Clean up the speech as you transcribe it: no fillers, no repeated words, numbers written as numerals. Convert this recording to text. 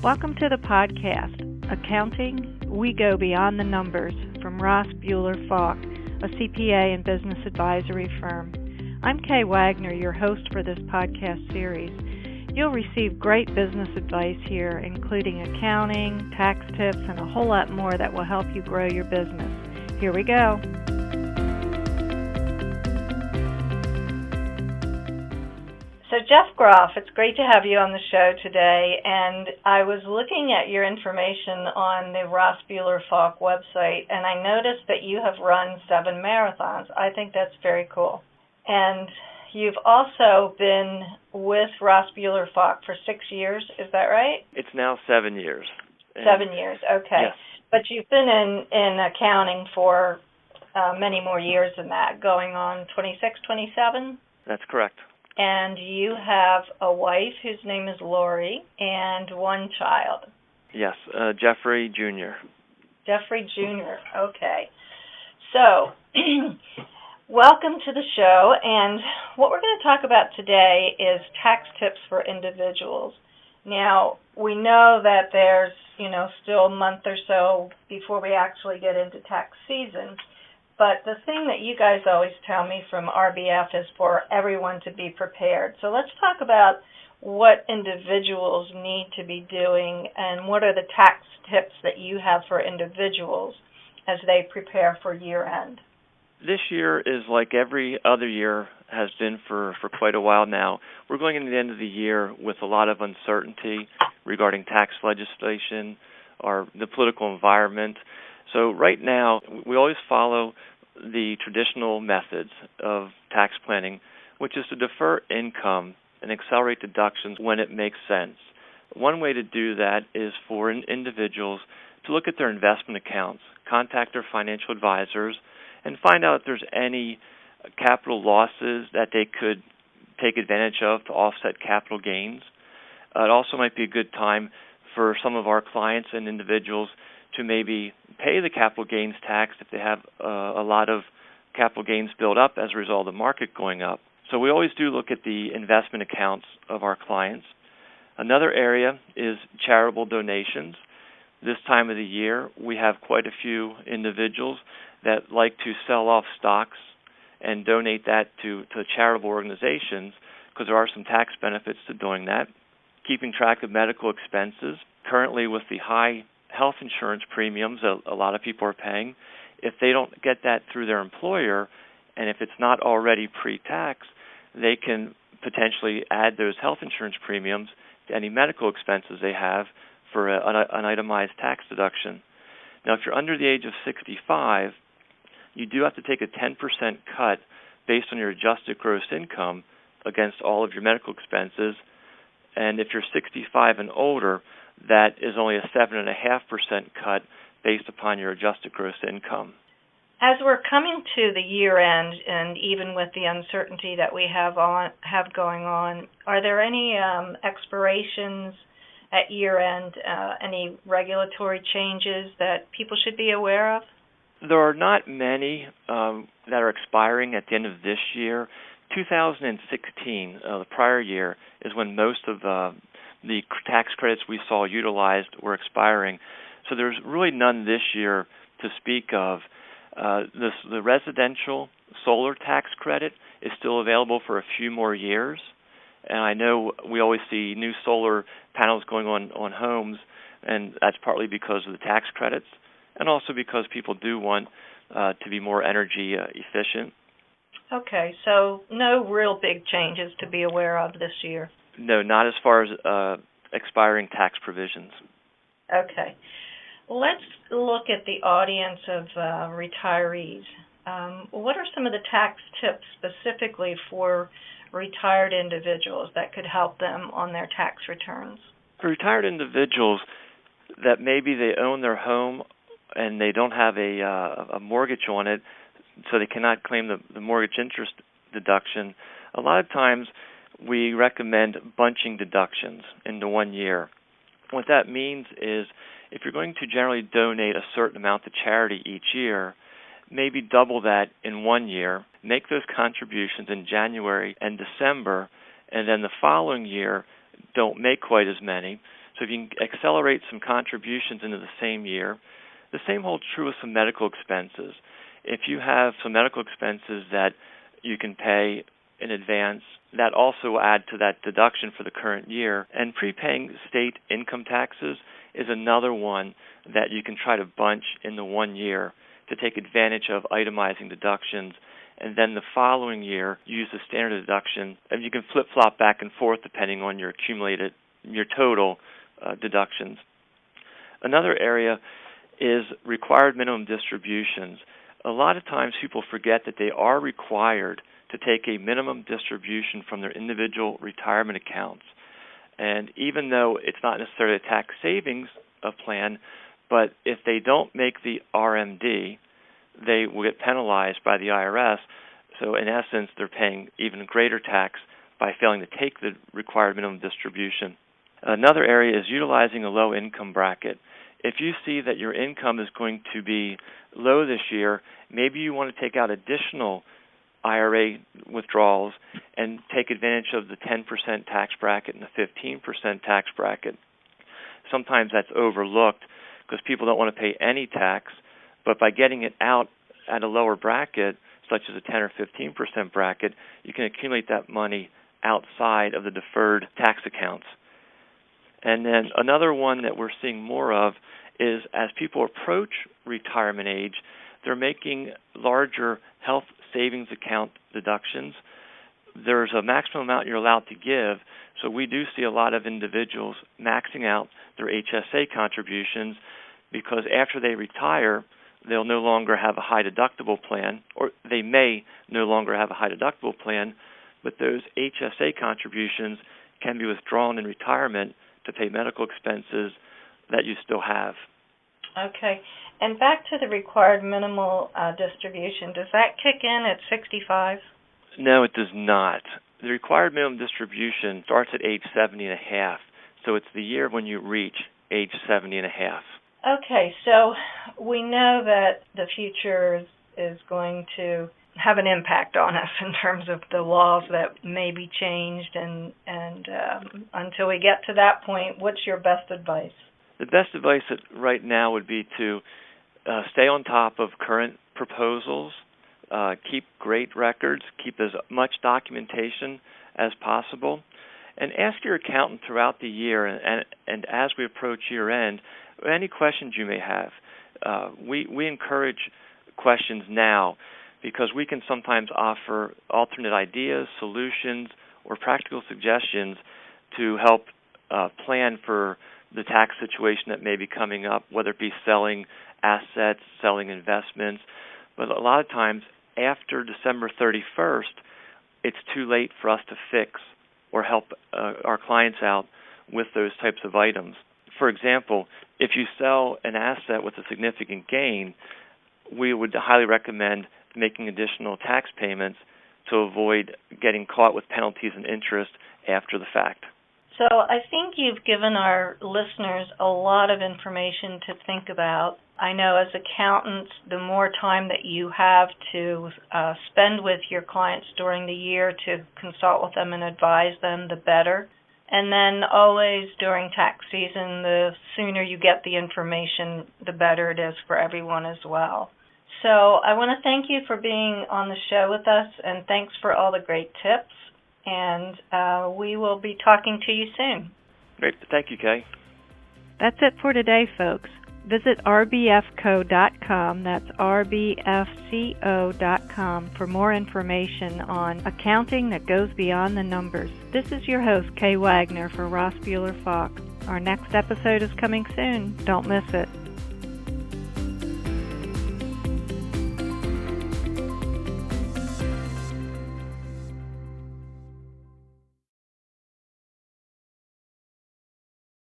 Welcome to the podcast, Accounting, We Go Beyond the Numbers, from Ross Buehler Falk, a CPA and business advisory firm. I'm Kay Wagner, your host for this podcast series. You'll receive great business advice here, including accounting, tax tips, and a whole lot more that will help you grow your business. Here we go. So Jeff Groff, it's great to have you on the show today, and I was looking at your information on the Ross Buehler Falk website, and I noticed that you have run 7 marathons. I think that's very cool. And you've also been with Ross Buehler Falk for 6 years, is that right? It's now 7 years. 7 years, okay. Yes. But you've been in accounting for many more years than that, going on 26, 27? That's correct. And you have a wife whose name is Lori and one child. Yes, Jeffrey Jr. Jeffrey Jr., okay. So, welcome to the show, and what we're going to talk about today is tax tips for individuals. Now, we know that there's, still a month or so before we actually get into tax season. But the thing that you guys always tell me from RBF is for everyone to be prepared. So let's talk about what individuals need to be doing and what are the tax tips that you have for individuals as they prepare for year end. This year is like every other year has been for quite a while now. We're going into the end of the year with a lot of uncertainty regarding tax legislation or the political environment. So right now, we always follow the traditional methods of tax planning, which is to defer income and accelerate deductions when it makes sense. One way to do that is for individuals to look at their investment accounts, contact their financial advisors, and find out if there's any capital losses that they could take advantage of to offset capital gains. It also might be a good time for some of our clients and individuals to maybe pay the capital gains tax if they have a lot of capital gains built up as a result of the market going up. So we always do look at the investment accounts of our clients. Another area is charitable donations. This time of the year, we have quite a few individuals that like to sell off stocks and donate that to charitable organizations because there are some tax benefits to doing that. Keeping track of medical expenses. Currently, with the high health insurance premiums a lot of people are paying, if they don't get that through their employer, and if it's not already pre-tax, they can potentially add those health insurance premiums to any medical expenses they have for an itemized tax deduction. Now, if you're under the age of 65, you do have to take a 10% cut based on your adjusted gross income against all of your medical expenses, and if you're 65 and older, that is only a 7.5% cut based upon your adjusted gross income. As we're coming to the year end, and even with the uncertainty that we have going on, are there any expirations at year end, any regulatory changes that people should be aware of? There are not many that are expiring at the end of this year. 2016, the prior year, is when most of the tax credits we saw utilized were expiring. So there's really none this year to speak of. The residential solar tax credit is still available for a few more years. And I know we always see new solar panels going on homes, and that's partly because of the tax credits and also because people do want to be more energy efficient. Okay, so no real big changes to be aware of this year. No, not as far as expiring tax provisions. Okay. Let's look at the audience of retirees. What are some of the tax tips specifically for retired individuals that could help them on their tax returns? For retired individuals that maybe they own their home and they don't have a mortgage on it, so they cannot claim the mortgage interest deduction, a lot of times we recommend bunching deductions into 1 year. What that means is if you're going to generally donate a certain amount to charity each year, maybe double that in 1 year, make those contributions in January and December, and then the following year don't make quite as many. So if you can accelerate some contributions into the same year, the same holds true with some medical expenses. If you have some medical expenses that you can pay in advance, that also will add to that deduction for the current year. And prepaying state income taxes is another one that you can try to bunch in the 1 year to take advantage of itemizing deductions, and then the following year use the standard deduction, and you can flip-flop back and forth depending on your total deductions. Another area is required minimum distributions. A lot of times people forget that they are required to take a minimum distribution from their individual retirement accounts. And even though it's not necessarily a tax savings plan, but if they don't make the RMD, they will get penalized by the IRS. So in essence, they're paying even greater tax by failing to take the required minimum distribution. Another area is utilizing a low income bracket. If you see that your income is going to be low this year, maybe you want to take out additional IRA withdrawals and take advantage of the 10% tax bracket and the 15% tax bracket. Sometimes that's overlooked because people don't want to pay any tax, but by getting it out at a lower bracket, such as a 10 or 15% bracket, you can accumulate that money outside of the deferred tax accounts. And then another one that we're seeing more of is as people approach retirement age, they're making larger health savings account deductions. There's a maximum amount you're allowed to give, so we do see a lot of individuals maxing out their HSA contributions because after they retire, they'll no longer have a high deductible plan, or they may no longer have a high deductible plan, but those HSA contributions can be withdrawn in retirement to pay medical expenses that you still have. Okay. And back to the required minimal distribution, does that kick in at 65? No, it does not. The required minimum distribution starts at age 70 and a half, so it's the year when you reach age 70 and a half. Okay, so we know that the future is going to have an impact on us in terms of the laws that may be changed, and until we get to that point, what's your best advice? The best advice right now would be to stay on top of current proposals, keep great records, keep as much documentation as possible, and ask your accountant throughout the year and as we approach year end, any questions you may have. We encourage questions now because we can sometimes offer alternate ideas, solutions, or practical suggestions to help plan for the tax situation that may be coming up, whether it be selling assets, selling investments. But a lot of times after December 31st, it's too late for us to fix or help our clients out with those types of items. For example, if you sell an asset with a significant gain, we would highly recommend making additional tax payments to avoid getting caught with penalties and interest after the fact. So I think you've given our listeners a lot of information to think about. I know as accountants, the more time that you have to spend with your clients during the year to consult with them and advise them, the better. And then always during tax season, the sooner you get the information, the better it is for everyone as well. So I want to thank you for being on the show with us, and thanks for all the great tips. And we will be talking to you soon. Great. Thank you, Kay. That's it for today, folks. Visit rbfco.com, that's rbfco.com, for more information on accounting that goes beyond the numbers. This is your host, Kay Wagner, for Ross Bueller Fox. Our next episode is coming soon. Don't miss it.